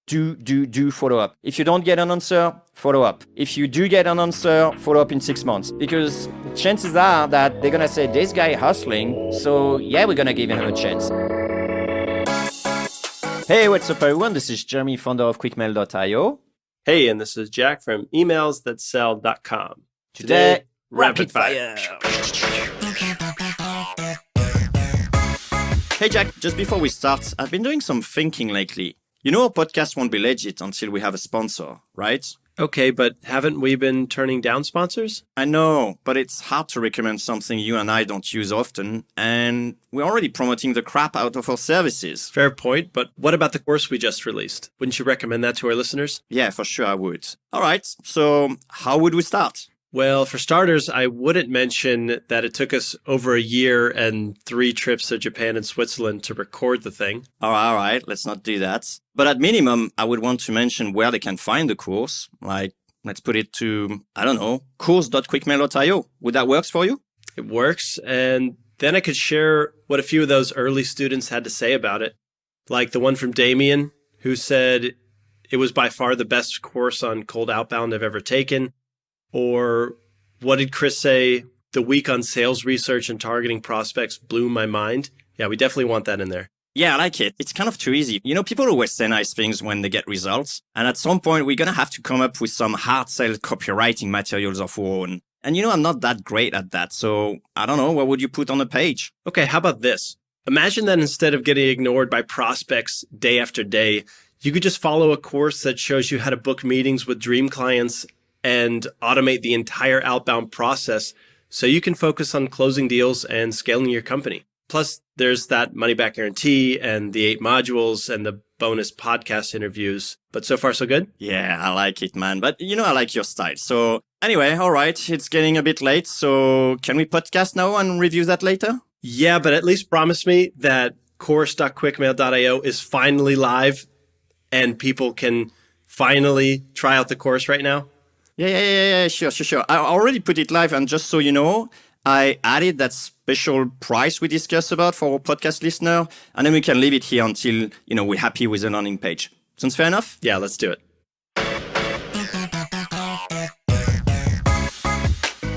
do follow up. If you don't get an answer, follow up. If you do get an answer, follow up in 6 months, because chances are that they're gonna say, this guy hustling, so yeah, we're gonna give him a chance. Hey, what's up everyone? This is Jeremy, founder of quickmail.io. Hey, and this is Jack from emailsthatsell.com. Today, rapid fire. Hey Jack, just before we start, I've been doing some thinking lately. You know, our podcast won't be legit until we have a sponsor, right? Okay, but haven't we been turning down sponsors? I know, but it's hard to recommend something you and I don't use often, and we're already promoting the crap out of our services. Fair point, but what about the course we just released? Wouldn't you recommend that to our listeners? Yeah, for sure I would. All right, so how would we start? Well, for starters, I wouldn't mention that it took us over a year and 3 trips to Japan and Switzerland to record the thing. All right, let's not do that. But at minimum, I would want to mention where they can find the course. Like, let's put it to, I don't know, course.quickmail.io. Would that work for you? It works, and then I could share what a few of those early students had to say about it. Like the one from Damien, who said it was by far the best course on cold outbound I've ever taken. Or what did Chris say? The week on sales research and targeting prospects blew my mind. Yeah, we definitely want that in there. Yeah, I like it. It's kind of too easy. You know, people always say nice things when they get results. And at some point, we're going to have to come up with some hard sell copywriting materials of our own. And you know, I'm not that great at that. So I don't know, what would you put on the page? Okay, how about this? Imagine that instead of getting ignored by prospects day after day, you could just follow a course that shows you how to book meetings with dream clients and automate the entire outbound process so you can focus on closing deals and scaling your company. Plus, there's that money back guarantee and the 8 modules and the bonus podcast interviews. But so far, so good? Yeah, I like it, man. But you know, I like your style. So anyway, all right, it's getting a bit late. So can we podcast now and review that later? Yeah, but at least promise me that course.quickmail.io is finally live and people can finally try out the course right now. Yeah, sure. I already put it live, and just so you know, I added that special price we discussed about for our podcast listener, and then we can leave it here until, you know, we're happy with the landing page. Sounds fair enough? Yeah, let's do it.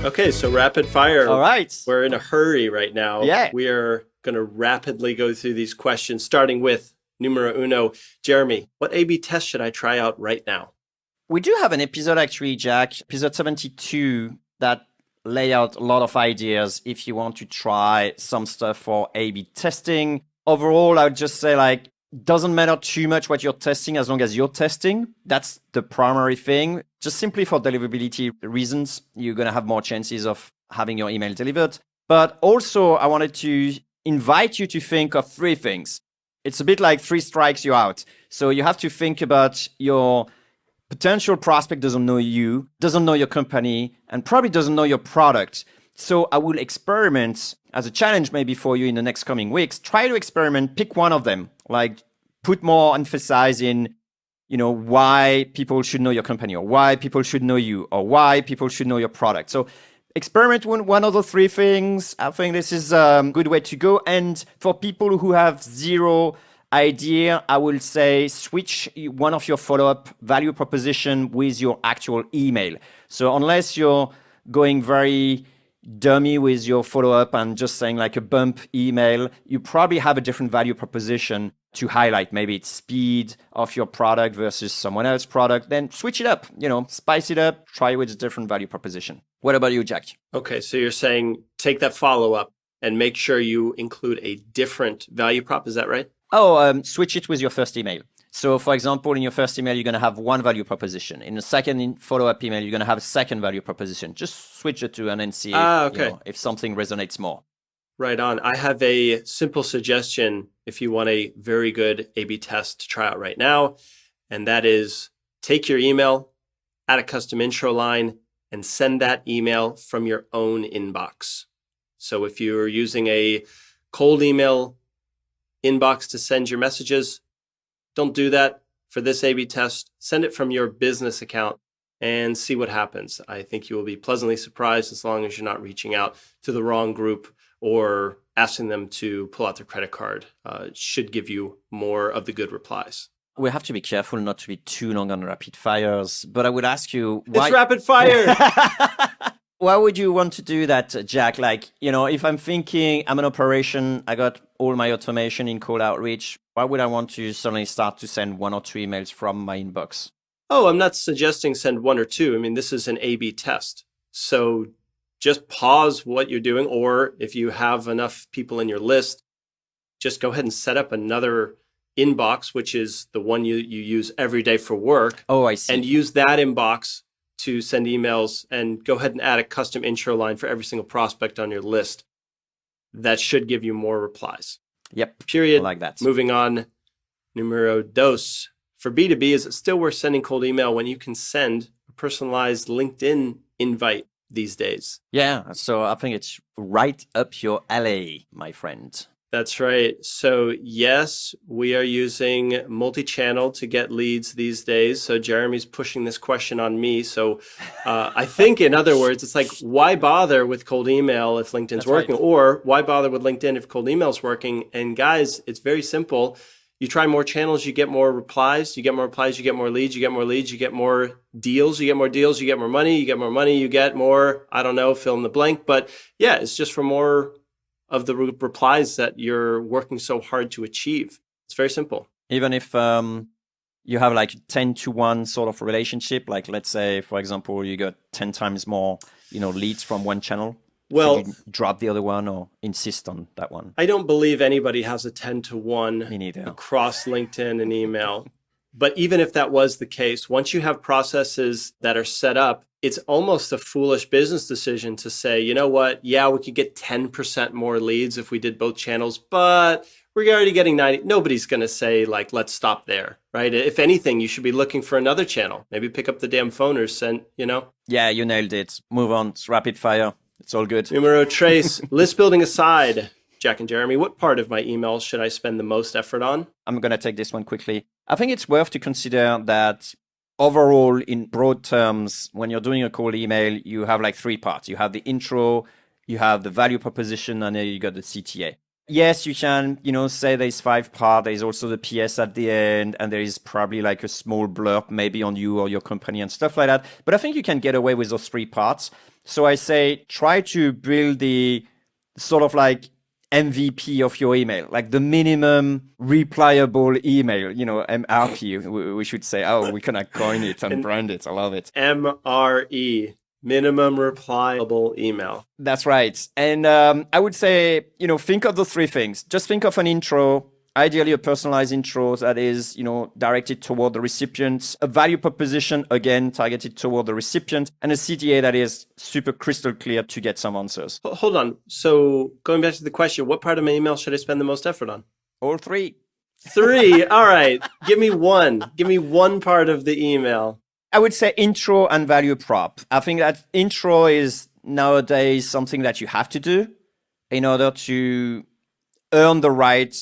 Okay, so rapid fire. All right. We're in a hurry right now. Yeah. We are going to rapidly go through these questions, starting with numero uno. Jeremy, what A/B test should I try out right now? We do have an episode actually, Jack, episode 72, that lay out a lot of ideas if you want to try some stuff for A/B testing. Overall, I would just say, like, doesn't matter too much what you're testing as long as you're testing. That's the primary thing. Just simply for deliverability reasons, you're going to have more chances of having your email delivered. But also, I wanted to invite you to think of 3 things. It's a bit like 3 strikes, you're out. So you have to think about your potential prospect doesn't know you, doesn't know your company, and probably doesn't know your product. So I will experiment as a challenge maybe for you in the next coming weeks. Try to experiment, pick one of them, like put more emphasis in, you know, why people should know your company, or why people should know you, or why people should know your product. So experiment with one of the 3 things. I think this is a good way to go. And for people who have zero idea, I will say switch one of your follow-up value proposition with your actual email. So unless you're going very dummy with your follow-up and just saying like a bump email, you probably have a different value proposition to highlight. Maybe it's speed of your product versus someone else's product. Then switch it up, you know, spice it up, try with a different value proposition. What about you, Jack? Okay, so you're saying take that follow-up and make sure you include a different value prop. Is that right? Switch it with your first email. So, for example, in your first email, you're going to have one value proposition. In the second follow-up email, you're going to have a second value proposition. Just switch it to and then see if something resonates more. Right on. I have a simple suggestion if you want a very good A/B test to try out right now, and that is take your email, add a custom intro line, and send that email from your own inbox. So if you're using a cold email inbox to send your messages, don't do that for this A/B test. Send it from your business account and see what happens. I think you will be pleasantly surprised, as long as you're not reaching out to the wrong group or asking them to pull out their credit card. It should give you more of the good replies. We have to be careful not to be too long on rapid fires, but I would ask you why. It's rapid fire. Why would you want to do that, Jack? Like, if I'm thinking I'm an operation, I got all my automation in cold outreach, why would I want to suddenly start to send 1 or 2 emails from my inbox? Oh, I'm not suggesting send 1 or 2. I mean, this is an A/B test. So just pause what you're doing, or if you have enough people in your list, just go ahead and set up another inbox, which is the one you use every day for work. Oh, I see. And use that inbox to send emails, and go ahead and add a custom intro line for every single prospect on your list. That should give you more replies. Yep. Period. I like that. Moving on. Numero dos. For B2B, is it still worth sending cold email when you can send a personalized LinkedIn invite these days? Yeah. So I think it's right up your alley, my friend. That's right. So yes, we are using multi-channel to get leads these days. So Jeremy's pushing this question on me. So I think, in other words, it's like, why bother with cold email if LinkedIn's That's working? right. Or why bother with LinkedIn if cold email's working? And guys, it's very simple. You try more channels, you get more replies. You get more replies, you get more leads. You get more leads, you get more deals. You get more deals, you get more money. You get more money, you get more, I don't know, fill in the blank. But yeah, it's just for more of the replies that you're working so hard to achieve. It's very simple. Even if you have like 10-to-1 sort of relationship, like let's say, for example, you got 10 times more, leads from one channel. Well, should you drop the other one or insist on that one? I don't believe anybody has a 10-to-1 Me neither. across LinkedIn and email. But even if that was the case, once you have processes that are set up, it's almost a foolish business decision to say, you know what? Yeah, we could get 10% more leads if we did both channels, but we're already getting 90. Nobody's going to say, like, let's stop there, right? If anything, you should be looking for another channel. Maybe pick up the damn phone or send, Yeah, you nailed it. Move on. It's rapid fire. It's all good. Numero tres, list building aside, Jack and Jeremy, what part of my email should I spend the most effort on? I'm going to take this one quickly. I think it's worth to consider that overall, in broad terms, when you're doing a cold email, you have like 3 parts. You have the intro, you have the value proposition, and then you got the CTA. Yes, you can, say there's 5 parts. There's also the PS at the end, and there is probably like a small blurb maybe on you or your company and stuff like that. But I think you can get away with those 3 parts. So I say try to build the sort of like MVP of your email, like the minimum replyable email, MRP, we should say. Oh, we can coin it and brand it. I love it. MRE, minimum replyable email. That's right. And I would say, think of those 3 things. Just think of an intro, ideally a personalized intro that is, directed toward the recipient, a value proposition, again, targeted toward the recipient, and a CTA that is super crystal clear to get some answers. Hold on. So going back to the question, what part of my email should I spend the most effort on? All 3. 3. All right. Give me one. Give me one part of the email. I would say intro and value prop. I think that intro is nowadays something that you have to do in order to earn the right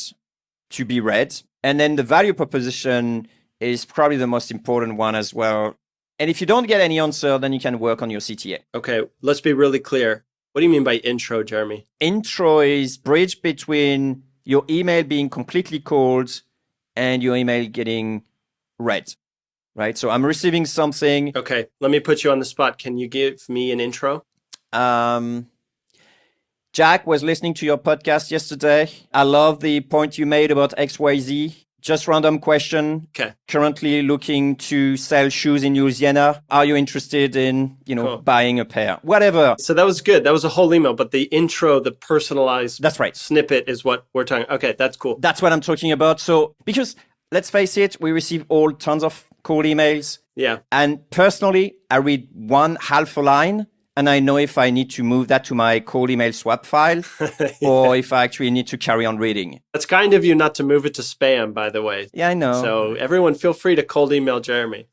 to be read. And then the value proposition is probably the most important one as well. And if you don't get any answer, then you can work on your CTA. Okay, let's be really clear. What do you mean by intro, Jeremy? Intro is bridge between your email being completely cold and your email getting read, right? So I'm receiving something. Okay, let me put you on the spot. Can you give me an intro? Jack was listening to your podcast yesterday. I love the point you made about XYZ. Just random question. Okay. Currently looking to sell shoes in Louisiana. Are you interested in, Cool. buying a pair? Whatever. So that was good. That was a whole email, but the intro, the personalized That's right. snippet is what we're talking. Okay, that's cool. That's what I'm talking about. So, because let's face it, we receive all tons of cold emails. Yeah. And personally, I read one half a line and I know if I need to move that to my cold email swap file or if I actually need to carry on reading. That's kind of you not to move it to spam, by the way. Yeah, I know. So everyone feel free to cold email Jeremy.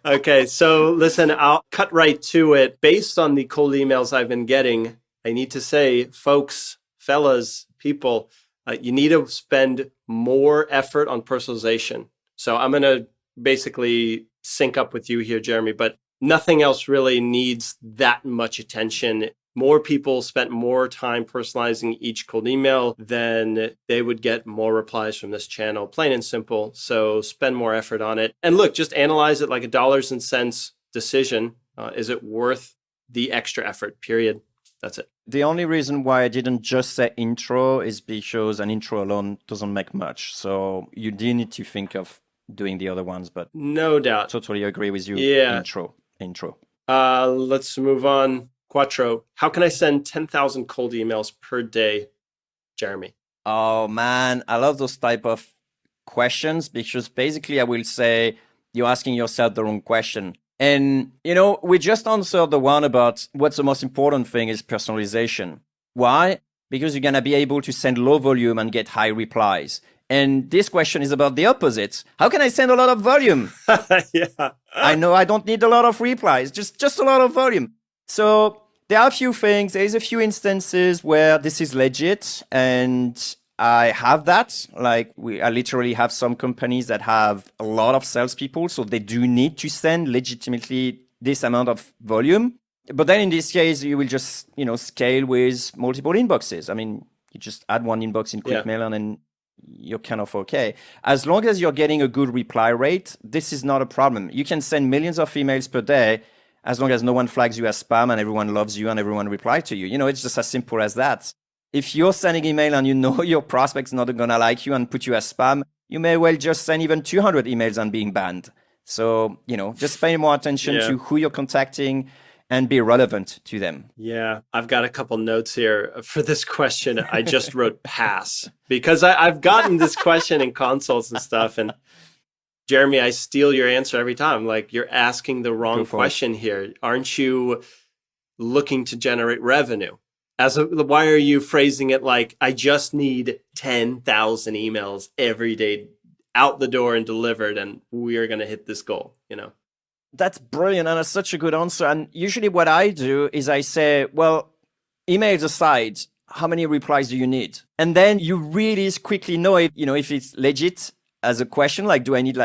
Okay, so listen, I'll cut right to it. Based on the cold emails I've been getting, I need to say, folks, fellas, people, you need to spend more effort on personalization. So I'm going to basically sync up with you here, Jeremy, but nothing else really needs that much attention. more people spent more time personalizing each cold email, then they would get more replies from this channel, plain and simple. So spend more effort on it. And look, just analyze it like a dollars and cents decision. Is it worth the extra effort? Period. That's it. The only reason why I didn't just say intro is because an intro alone doesn't make much. So you do need to think of doing the other ones, but no doubt. Totally agree with you. Yeah. Intro. Let's move on. Quattro. How can I send 10,000 cold emails per day, Jeremy? Oh man, I love those type of questions because basically I will say you're asking yourself the wrong question. And, we just answered the one about what's the most important thing is personalization. Why? Because you're going to be able to send low volume and get high replies. And this question is about the opposite. How can I send a lot of volume? Yeah. I know I don't need a lot of replies, just a lot of volume. So there are a few things. There's a few instances where this is legit, and I have that. Like I literally have some companies that have a lot of salespeople, so they do need to send legitimately this amount of volume. But then in this case, you will just, scale with multiple inboxes. I mean, you just add one inbox in QuickMail and then you're kind of okay. As long as you're getting a good reply rate, this is not a problem. You can send millions of emails per day as long as no one flags you as spam and everyone loves you and everyone replies to you. It's just as simple as that. If you're sending email and your prospect's not going to like you and put you as spam, you may well just send even 200 emails and being banned. So, just pay more attention to who you're contacting and be relevant to them. Yeah, I've got a couple notes here for this question. I just wrote pass because I've gotten this question in consults and stuff. And Jeremy, I steal your answer every time. Like, you're asking the wrong question here. Aren't you looking to generate revenue? Why are you phrasing it like, I just need 10,000 emails every day out the door and delivered, and we are going to hit this goal, That's brilliant, and that's such a good answer. And usually what I do is I say, well, emails aside, how many replies do you need? And then you really quickly know if it's legit as a question, like, do I need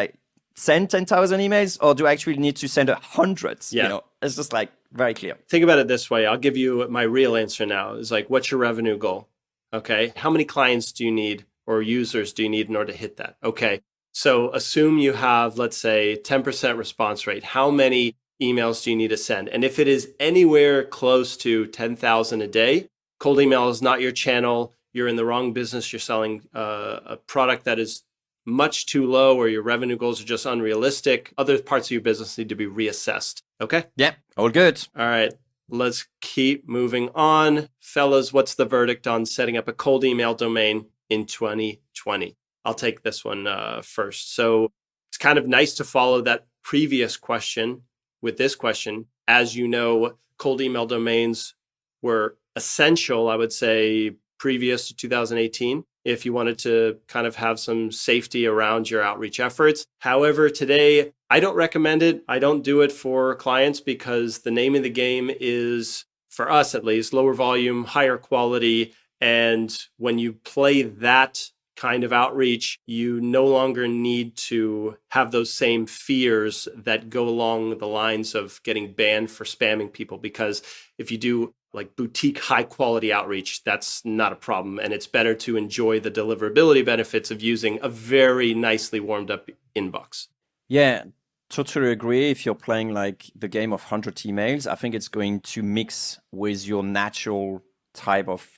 send 10,000 emails or do I actually need to send hundreds? Yeah. It's just very clear. Think about it this way. I'll give you my real answer now. It's like, what's your revenue goal? Okay. How many clients do you need or users do you need in order to hit that? Okay. So assume you have, let's say, 10% response rate. How many emails do you need to send? And if it is anywhere close to 10,000 a day, cold email is not your channel. You're in the wrong business. You're selling a product that is much too low, or your revenue goals are just unrealistic. Other parts of your business need to be reassessed. Okay? Yeah, all good. All right. Let's keep moving on. Fellas, what's the verdict on setting up a cold email domain in 2020? I'll take this one first. So it's kind of nice to follow that previous question with this question. As you know, cold email domains were essential, I would say, previous to 2018, if you wanted to kind of have some safety around your outreach efforts. However, today, I don't recommend it. I don't do it for clients because the name of the game is, for us at least, lower volume, higher quality. And when you play that kind of outreach, you no longer need to have those same fears that go along the lines of getting banned for spamming people. Because if you do like boutique high quality outreach, that's not a problem. And it's better to enjoy the deliverability benefits of using a very nicely warmed up inbox. Yeah, totally agree. If you're playing like the game of 100 emails, I think it's going to mix with your natural type of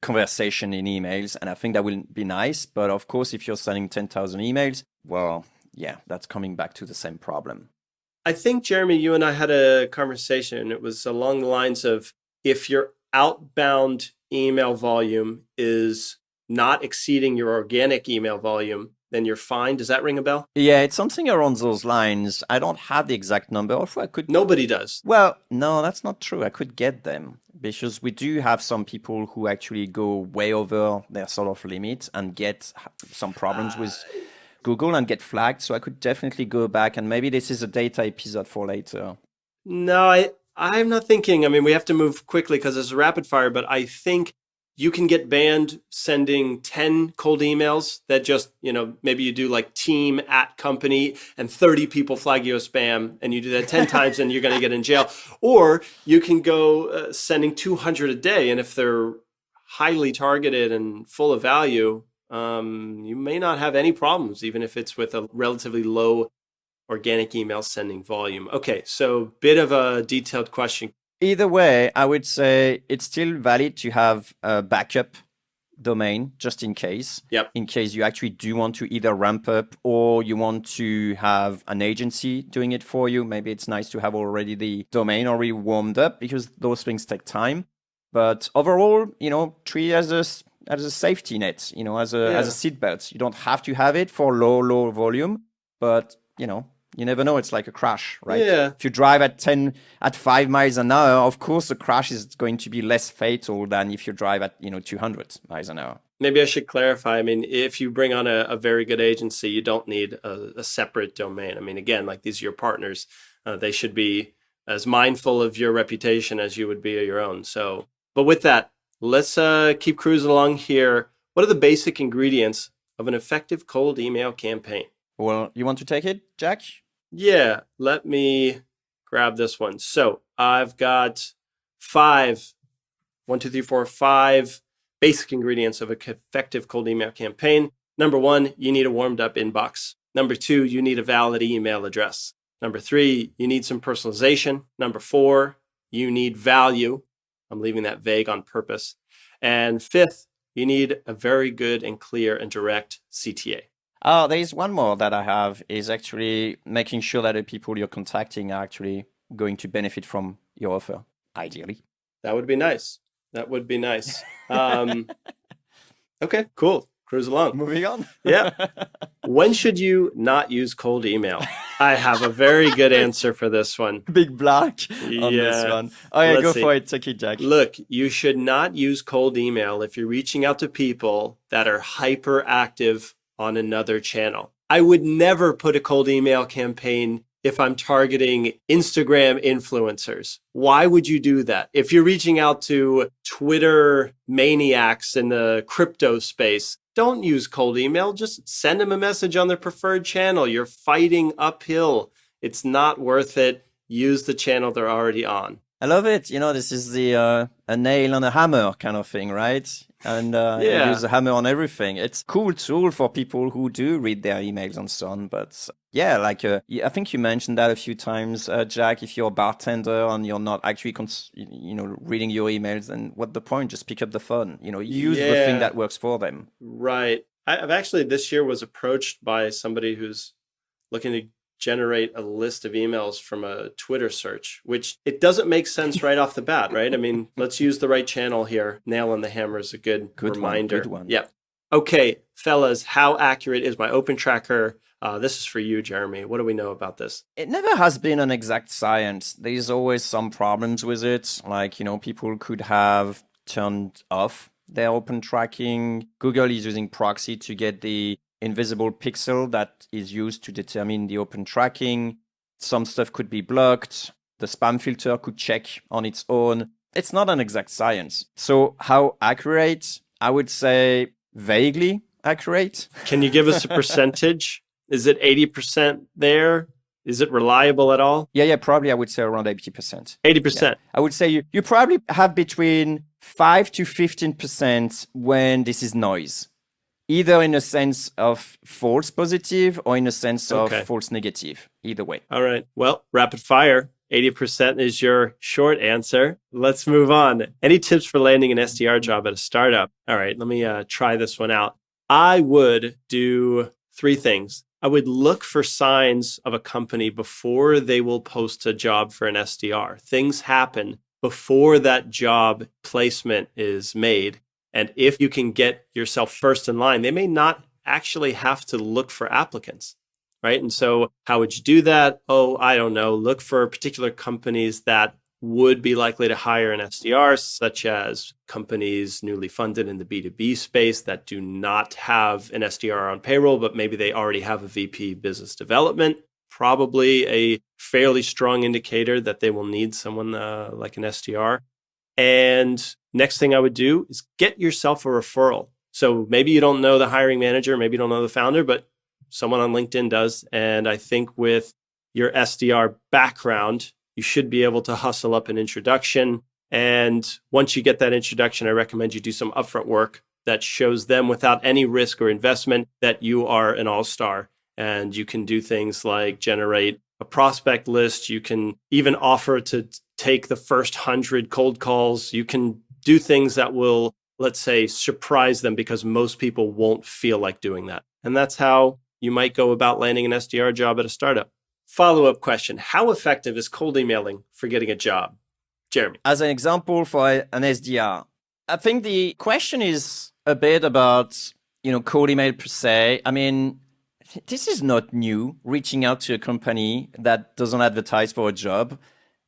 conversation in emails. And I think that will be nice. But of course, if you're sending 10,000 emails, well, yeah, that's coming back to the same problem. I think, Jeremy, you and I had a conversation. It was along the lines of, if your outbound email volume is not exceeding your organic email volume, then you're fine. Does that ring a bell? Yeah, it's something around those lines. I don't have the exact number. Although I could. Nobody does. Well, no, that's not true. I could get them because we do have some people who actually go way over their sort of limit and get some problems with Google and get flagged. So I could definitely go back, and maybe this is a data episode for later. No, I'm not thinking. I mean, we have to move quickly because it's a rapid fire, but I think you can get banned sending 10 cold emails that just, maybe you do like team at company and 30 people flag you as spam, and you do that 10 times and you're going to get in jail. Or you can go sending 200 a day. And if they're highly targeted and full of value, you may not have any problems, even if it's with a relatively low organic email sending volume. Okay, so bit of a detailed question. Either way, I would say it's still valid to have a backup domain just in case. Yep. In case you actually do want to either ramp up or you want to have an agency doing it for you. Maybe it's nice to have already the domain already warmed up, because those things take time. But overall, treat it as a safety net, as a seatbelt. You don't have to have it for low volume, but you never know. It's like a crash, right? Yeah. If you drive at 5 miles an hour, of course, the crash is going to be less fatal than if you drive at, 200 miles an hour. Maybe I should clarify. I mean, if you bring on a very good agency, you don't need a separate domain. I mean, again, like these are your partners. They should be as mindful of your reputation as you would be of your own. So, but with that, let's keep cruising along here. What are the basic ingredients of an effective cold email campaign? Well, you want to take it, Jack? Yeah, let me grab this one. So I've got 5 basic ingredients of an effective cold email campaign. Number 1, you need a warmed up inbox. Number 2, you need a valid email address. Number 3, you need some personalization. Number 4, you need value. I'm leaving that vague on purpose. And 5th, you need a very good and clear and direct CTA. Oh, there is one more that I have, is actually making sure that the people you're contacting are actually going to benefit from your offer, ideally. That would be nice. Okay, cool. Cruise along. Moving on. Yeah. When should you not use cold email? I have a very good answer for this one. Big block on this one. Oh yeah, go for it. Take it, Jack. Look, you should not use cold email if you're reaching out to people that are hyperactive on another channel. I would never put a cold email campaign if I'm targeting Instagram influencers. Why would you do that? If you're reaching out to Twitter maniacs in the crypto space, don't use cold email. Just send them a message on their preferred channel. You're fighting uphill. It's not worth it. Use the channel they're already on. I love it. This is the a nail on a hammer kind of thing, right? And use a hammer on everything. It's a cool tool for people who do read their emails and so on. But yeah, like I think you mentioned that a few times, Jack. If you're a bartender and you're not actually reading your emails, then what the point? Just pick up the phone. Use the thing that works for them. Right. I've actually this year was approached by somebody who's looking to generate a list of emails from a Twitter search, which it doesn't make sense right off the bat, right? I mean, let's use the right channel here. Nail on the hammer is a good reminder. Good one. Yeah. Okay, fellas, how accurate is my open tracker? This is for you, Jeremy. What do we know about this? It never has been an exact science. There's always some problems with it. Like, people could have turned off their open tracking. Google is using proxy to get the invisible pixel that is used to determine the open tracking. Some stuff could be blocked. The spam filter could check on its own. It's not an exact science. So how accurate? I would say vaguely accurate. Can you give us a percentage? Is it 80% there? Is it reliable at all? Yeah, probably I would say around 80%. 80%. Yeah. I would say you probably have between 5 to 15% when this is noise. Either in a sense of false positive or in a sense of false negative. Either way. All right. Well, rapid fire. 80% is your short answer. Let's move on. Any tips for landing an SDR job at a startup? All right. Let me try this one out. I would do 3 things. I would look for signs of a company before they will post a job for an SDR. Things happen before that job placement is made. And if you can get yourself first in line, they may not actually have to look for applicants, right? And so how would you do that? Oh, I don't know. Look for particular companies that would be likely to hire an SDR, such as companies newly funded in the B2B space that do not have an SDR on payroll, but maybe they already have a VP business development. Probably a fairly strong indicator that they will need someone like an SDR. And next thing I would do is get yourself a referral. So maybe you don't know the hiring manager, maybe you don't know the founder, but someone on LinkedIn does. And I think with your SDR background, you should be able to hustle up an introduction. And once you get that introduction, I recommend you do some upfront work that shows them without any risk or investment that you are an all-star. And you can do things like generate a prospect list. You can even offer to take the first 100 cold calls. You can do things that will, let's say, surprise them because most people won't feel like doing that. And that's how you might go about landing an SDR job at a startup. Follow-up question. How effective is cold emailing for getting a job? Jeremy. As an example for an SDR, I think the question is a bit about, cold email per se. I mean, this is not new, reaching out to a company that doesn't advertise for a job.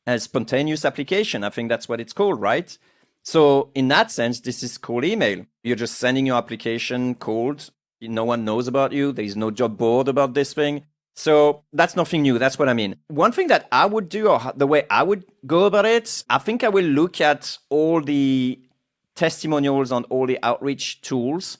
A spontaneous application, I think that's what it's called, right? So in that sense, this is cold email. You're just sending your application cold. No one knows about you. There is no job board about this thing. So that's nothing new. That's what I mean. One thing that I would do, or the way I would go about it, I think I will look at all the testimonials on all the outreach tools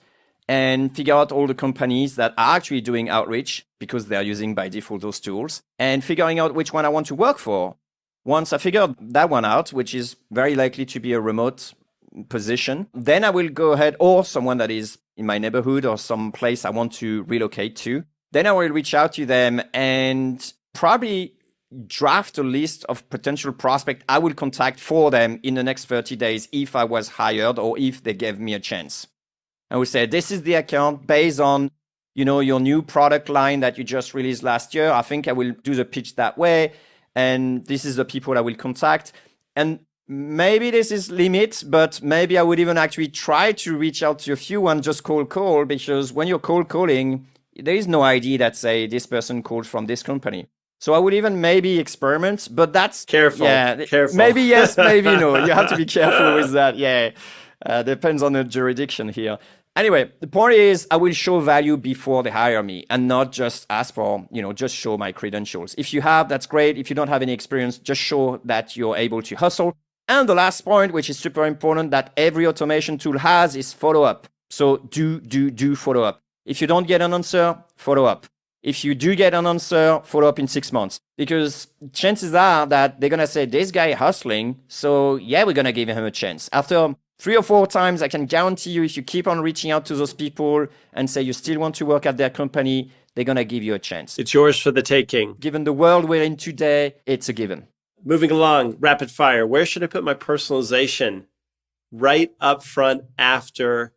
and figure out all the companies that are actually doing outreach because they're using by default those tools, and figuring out which one I want to work for. Once I figure that one out, which is very likely to be a remote position, then I will go ahead, or someone that is in my neighborhood or some place I want to relocate to. Then I will reach out to them and probably draft a list of potential prospects I will contact for them in the next 30 days if I was hired or if they gave me a chance. I would say, this is the account based on, your new product line that you just released last year. I think I will do the pitch that way. And this is the people I will contact. And maybe this is limit, but maybe I would even actually try to reach out to a few and just cold call, because when you're cold calling, there is no ID that say this person called from this company. So I would even maybe experiment, but that's careful. Yeah, careful. Maybe yes, maybe no. You have to be careful with that. Yeah, depends on the jurisdiction here. Anyway, the point is, I will show value before they hire me and not just ask for, just show my credentials. If you have, that's great. If you don't have any experience, just show that you're able to hustle. And the last point, which is super important, that every automation tool has, is follow up. So do follow up. If you don't get an answer, follow up. If you do get an answer, follow up in 6 months. Because chances are that they're going to say, this guy hustling, so yeah, we're going to give him a chance. After 3 or 4 times, I can guarantee you, if you keep on reaching out to those people and say you still want to work at their company, they're going to give you a chance. It's yours for the taking. Given the world we're in today, it's a given. Moving along, rapid fire. Where should I put my personalization? Right up front after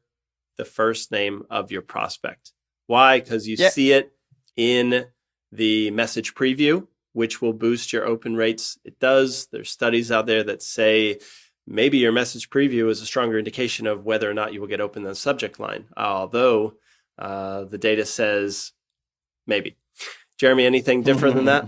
the first name of your prospect. Why? Because you see it in the message preview, which will boost your open rates. It does. There's studies out there that say maybe your message preview is a stronger indication of whether or not you will get open in the subject line, although the data says maybe. Jeremy, anything different than that?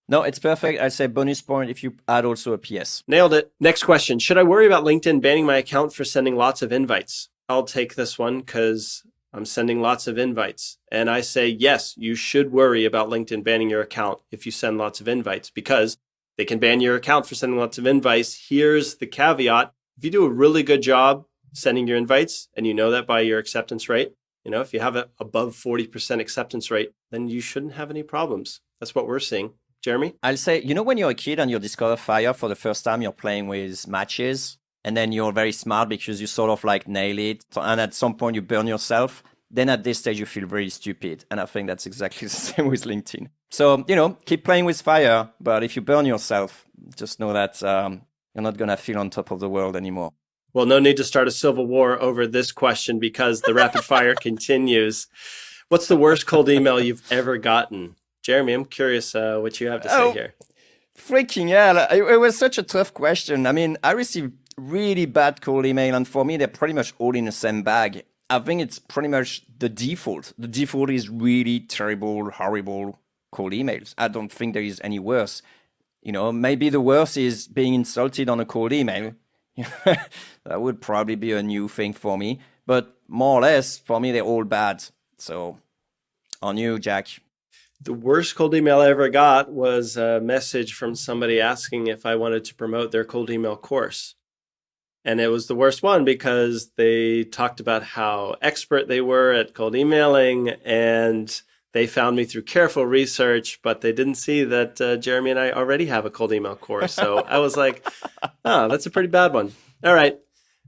No, it's perfect. I'd say bonus point if you add also a PS. Nailed it. Next question. Should I worry about LinkedIn banning my account for sending lots of invites? I'll take this one because I'm sending lots of invites. And I say, yes, you should worry about LinkedIn banning your account if you send lots of invites, because they can ban your account for sending lots of invites. Here's the caveat. If you do a really good job sending your invites, and you know that by your acceptance rate, if you have an above 40% acceptance rate, then you shouldn't have any problems. That's what we're seeing. Jeremy? I'll say, when you're a kid and you discover Fire for the first time, you're playing with matches, and then you're very smart because you sort of like nail it. And at some point you burn yourself. Then at this stage, you feel very stupid. And I think that's exactly the same with LinkedIn. So, keep playing with Fire. But if you burn yourself, just know that you're not going to feel on top of the world anymore. Well, no need to start a civil war over this question because the rapid fire continues. What's the worst cold email you've ever gotten? Jeremy, I'm curious what you have to say here. Freaking hell. It was such a tough question. I mean, I received really bad cold email, and for me, they're pretty much all in the same bag. I think it's pretty much the default. The default is really terrible, horrible cold emails. I don't think there is any worse. Maybe the worst is being insulted on a cold email. That would probably be a new thing for me. But more or less, for me, they're all bad. So, on you, Jack. The worst cold email I ever got was a message from somebody asking if I wanted to promote their cold email course. And it was the worst one because they talked about how expert they were at cold emailing, and they found me through careful research, but they didn't see that Jeremy and I already have a cold email course. So I was like, oh, that's a pretty bad one. All right,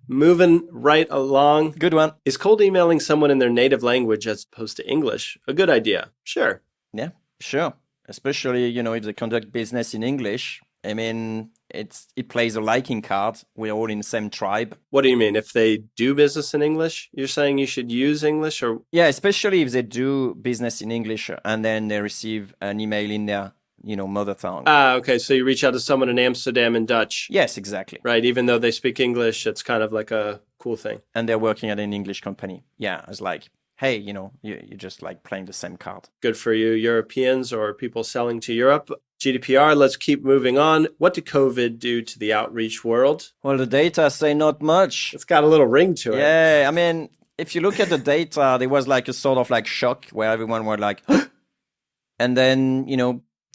moving right along. Good one. Is cold emailing someone in their native language as opposed to English a good idea? Sure. Yeah, sure. Especially, if they conduct business in English. I mean, it plays a liking card. We're all in the same tribe. What do you mean? If they do business in English, you're saying you should use English, or? Yeah, especially if they do business in English and then they receive an email in their, mother tongue. Okay. So you reach out to someone in Amsterdam in Dutch. Yes, exactly. Right. Even though they speak English, it's kind of like a cool thing. And they're working at an English company. Yeah, it's like, hey, you're just like playing the same card. Good for you, Europeans or people selling to Europe. GDPR, let's keep moving on. What did COVID do to the outreach world? Well, the data say not much. It's got a little ring to it. Yeah, I mean, if you look at the data, there was like a sort of like shock where everyone were like, and then,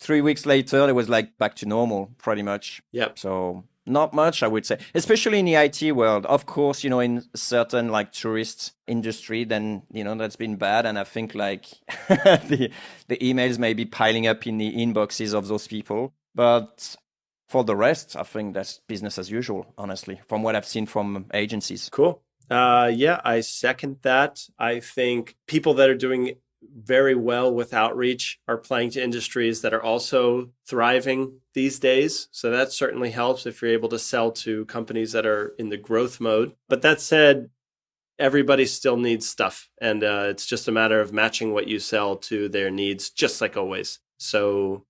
3 weeks later, it was like back to normal pretty much. Yep. So not much, I would say, especially in the IT world. Of course, in certain like tourist industry, then, that's been bad. And I think like the emails may be piling up in the inboxes of those people. But for the rest, I think that's business as usual, honestly, from what I've seen from agencies. Cool. Yeah, I second that. I think people that are doing very well with outreach are playing to industries that are also thriving these days. So that certainly helps if you're able to sell to companies that are in the growth mode. But that said, everybody still needs stuff. And it's just a matter of matching what you sell to their needs, just like always. So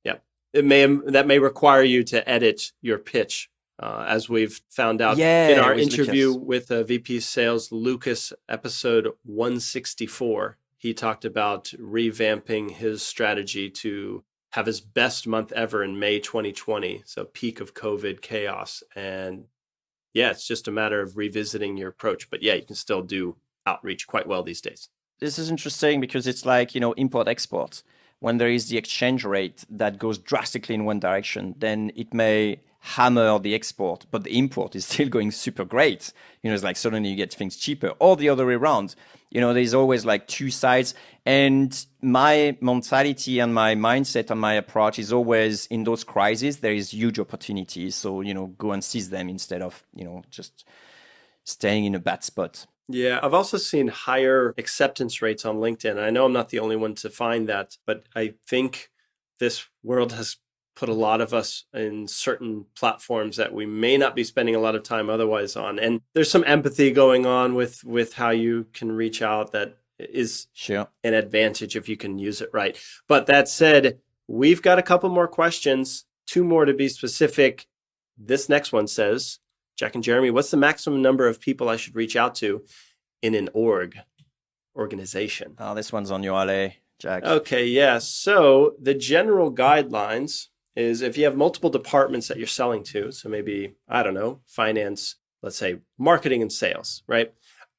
yeah, that may require you to edit your pitch. As we've found out in our interview with VP Sales Lucas, episode 164, he talked about revamping his strategy to have his best month ever in May 2020, so peak of COVID chaos. And yeah, it's just a matter of revisiting your approach. But yeah, you can still do outreach quite well these days. This is interesting because it's like, import-export. When there is the exchange rate that goes drastically in one direction, then it may hammer the export, but the import is still going super great. It's like suddenly you get things cheaper, or the other way around. There's always like two sides. And my mentality and my mindset and my approach is always in those crises, there is huge opportunities. So, go and seize them instead of, just staying in a bad spot. Yeah, I've also seen higher acceptance rates on LinkedIn. I know I'm not the only one to find that, but I think this world has put a lot of us in certain platforms that we may not be spending a lot of time otherwise on. And there's some empathy going on with how you can reach out that is sure an advantage if you can use it right. But that said, we've got a couple more questions, 2 more to be specific. This next one says, Jack and Jeremy, what's the maximum number of people I should reach out to in an organization? Oh, this one's on your alley, Jack. Okay, yeah. So the general guidelines is if you have multiple departments that you're selling to, so maybe, I don't know, finance, let's say marketing and sales, right?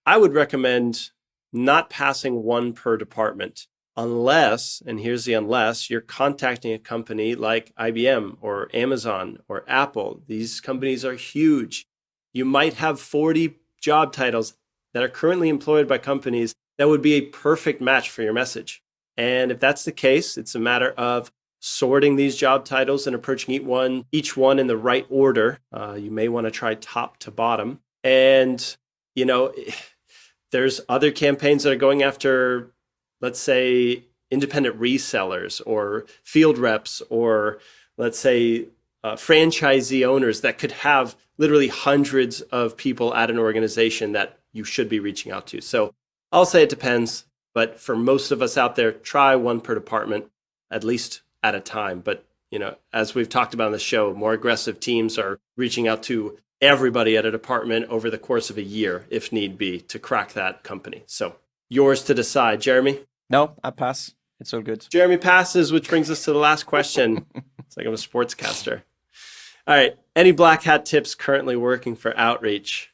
I would recommend not passing 1 per department unless, and here's the unless, you're contacting a company like IBM or Amazon or Apple. These companies are huge. You might have 40 job titles that are currently employed by companies that would be a perfect match for your message. And if that's the case, it's a matter of sorting these job titles and approaching each one in the right order. You may want to try top to bottom. And, there's other campaigns that are going after, let's say, independent resellers or field reps, or let's say franchisee owners that could have literally hundreds of people at an organization that you should be reaching out to. So I'll say it depends. But for most of us out there, try 1 per department, at least at a time. But, as we've talked about on the show, more aggressive teams are reaching out to everybody at a department over the course of a year, if need be, to crack that company. So yours to decide. Jeremy? No, I pass. It's all good. Jeremy passes, which brings us to the last question. It's like I'm a sportscaster. All right. Any black hat tips currently working for outreach?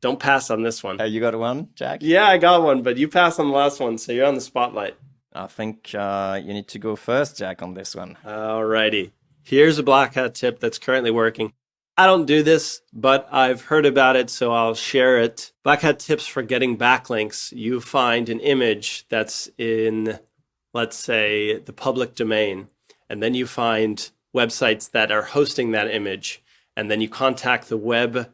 Don't pass on this one. You got one, Jack? Yeah, I got one, but you passed on the last one, so you're on the spotlight. I think you need to go first, Jack, on this one. All righty. Here's a black hat tip that's currently working. I don't do this, but I've heard about it, so I'll share it. Black Hat tips for getting backlinks. You find an image that's in, let's say, the public domain, and then you find websites that are hosting that image, and then you contact the web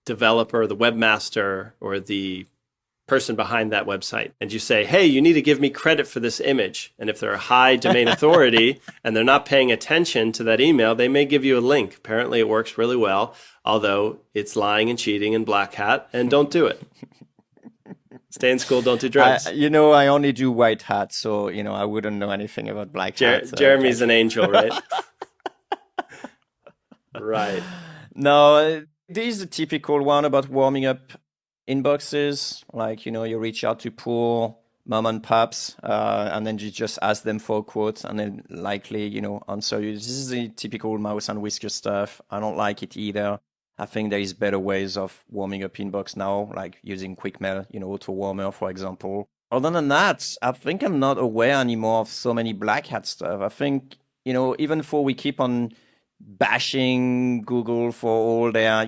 developer, the webmaster, or the person behind that website, and you say, hey, you need to give me credit for this image. And if they're a high domain authority and they're not paying attention to that email, they may give you a link. Apparently it works really well, although it's lying and cheating and Black Hat, and don't do it. Stay in school, don't do drugs. I only do white hat, so, I wouldn't know anything about Black Hat. So Jeremy's an angel, right? Right. No, this is a typical one about warming up inboxes. Like, you reach out to poor mom and pops, and then you just ask them for a quote, and then likely, answer you. This is the typical mouse and whisker stuff. I don't like it either. I think there is better ways of warming up inbox now, like using quick mail, auto warmer, for example. Other than that, I think I'm not aware anymore of so many Black Hat stuff. I think, even though we keep on bashing Google for all their,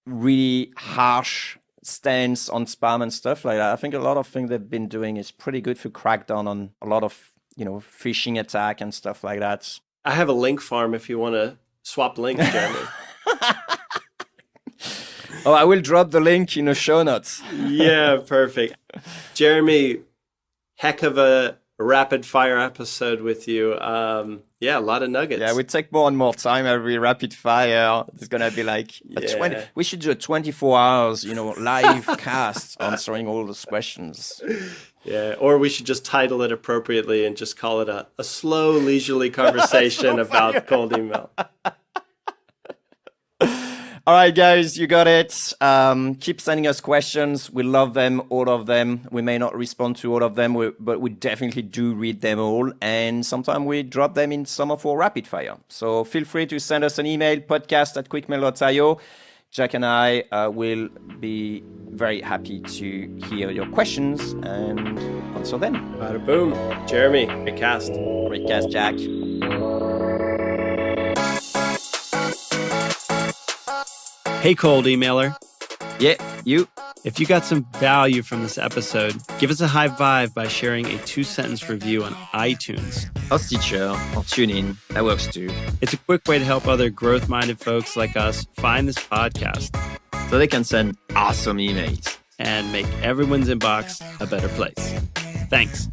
really harsh stance on spam and stuff like that, I think a lot of things they've been doing is pretty good to crack down on a lot of, phishing attack and stuff like that. I have a link farm if you want to swap links, Jeremy. Oh, I will drop the link in the show notes. Yeah, perfect. Jeremy, heck of a rapid fire episode with you. Yeah, a lot of nuggets. Yeah, we take more and more time every rapid fire. It's going to be like we should do a 24 hours, live cast answering all those questions. Yeah, or we should just title it appropriately and just call it a slow, leisurely conversation about cold email. All right, guys, you got it. Keep sending us questions. We love them, all of them. We may not respond to all of them, but we definitely do read them all. And sometimes we drop them in some of our rapid fire. So feel free to send us an email, podcast@quickmail.io. Jack and I will be very happy to hear your questions and answer them. Bada boom. Jeremy, great cast. Great cast, Jack. Hey, cold emailer. Yeah, you. If you got some value from this episode, give us a high vibe by sharing a 2-sentence review on iTunes. Or Stitcher, or TuneIn. That works too. It's a quick way to help other growth-minded folks like us find this podcast so they can send awesome emails and make everyone's inbox a better place. Thanks.